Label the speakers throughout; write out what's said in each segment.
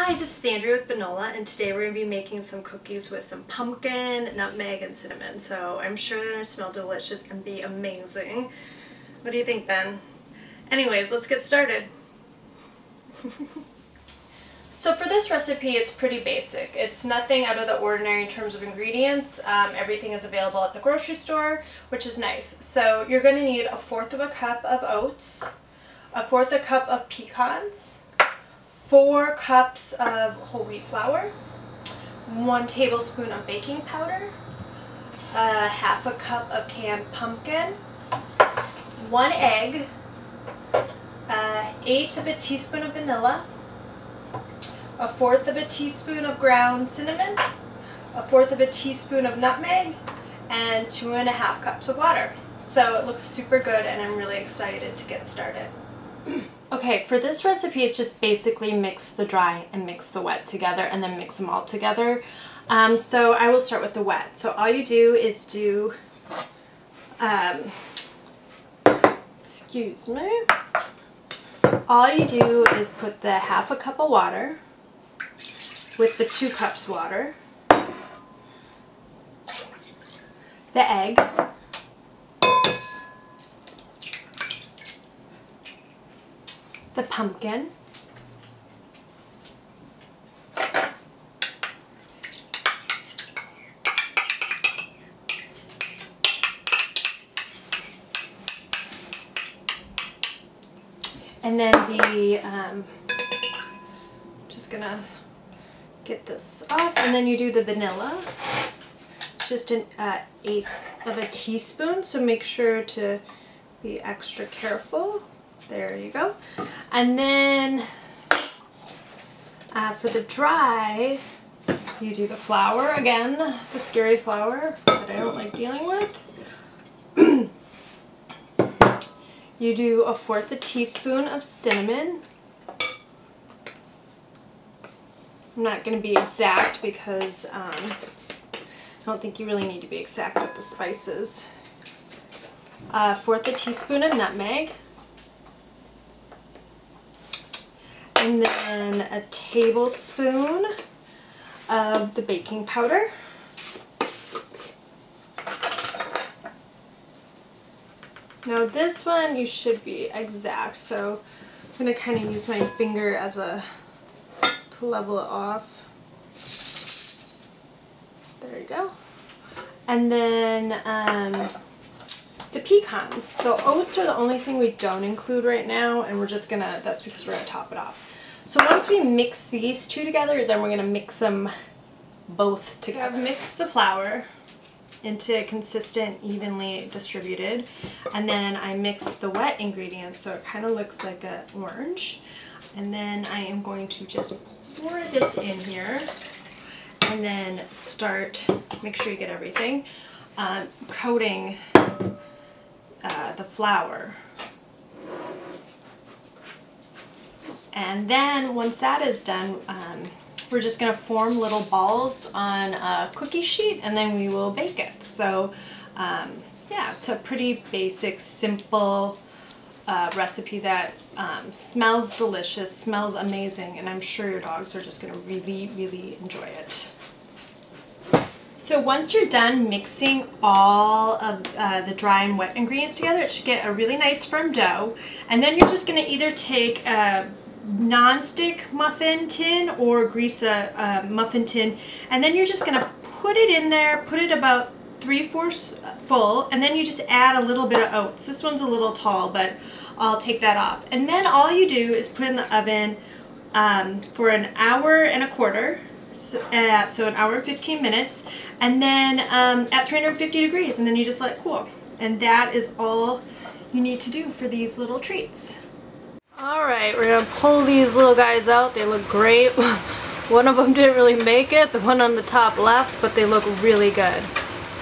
Speaker 1: Hi, this is Andrea with Benola, and today we're going to be making some cookies with some pumpkin, nutmeg, and cinnamon. So I'm sure they're going to smell delicious and be amazing. What do you think, Ben? Anyways, let's get started. So for this recipe, it's pretty basic. It's nothing out of the ordinary in terms of ingredients. Everything is available at the grocery store, which is nice. So you're going to need 1/4 of a cup of oats, 1/4 a cup of pecans, 4 cups of whole wheat flour, 1 tablespoon of baking powder, 1/2 cup of canned pumpkin, 1 egg, 1/8 of a teaspoon of vanilla, 1/4 of a teaspoon of ground cinnamon, 1/4 of a teaspoon of nutmeg, and 2.5 cups of water. So it looks super good and I'm really excited to get started. Okay, for this recipe it's just basically mix the dry and mix the wet together and then mix them all together. So I will start with the wet. So all you do is do, excuse me, all you do is put the 1/2 cup of water with the 2 cups water, the egg, the pumpkin, and then just gonna get this off, and then you do the vanilla. It's just an 1/8 of a teaspoon, so make sure to be extra careful. There you go. And then for the dry, you do the flour again, the scary flour that I don't like dealing with. You do 1/4 a teaspoon of cinnamon. I'm not going to be exact because I don't think you really need to be exact with the spices. 1/4 a teaspoon of nutmeg. And then a tablespoon of the baking powder. Now this one you should be exact, so I'm going to kind of use my finger as to level it off. There you go. And then the pecans. The oats are the only thing we don't include right now, and we're just gonna, that's because we're gonna top it off. So once we mix these two together, then we're gonna mix them both together. So I've mixed the flour into consistent, evenly distributed, and then I mixed the wet ingredients so it kind of looks like an orange. And then I am going to just pour this in here and then start, make sure you get everything, coating the flour. And then once that is done, we're just going to form little balls on a cookie sheet and then we will bake it. So yeah, it's a pretty basic, simple recipe that smells delicious, smells amazing, and I'm sure your dogs are just going to really, really enjoy it. So once you're done mixing all of the dry and wet ingredients together, it should get a really nice firm dough. And then you're just going to either take a non-stick muffin tin or grease a muffin tin, and then you're just going to put it in there, put it about 3/4 full, and then you just add a little bit of oats. This one's a little tall, but I'll take that off. And then all you do is put it in the oven for 1.25 hours. So 1 hour and 15 minutes, and then at 350 degrees, and then you just let it cool. And that is all you need to do for these little treats. Alright, we're going to pull these little guys out. They look great. One of them didn't really make it, the one on the top left, but they look really good.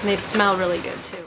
Speaker 1: And they smell really good too.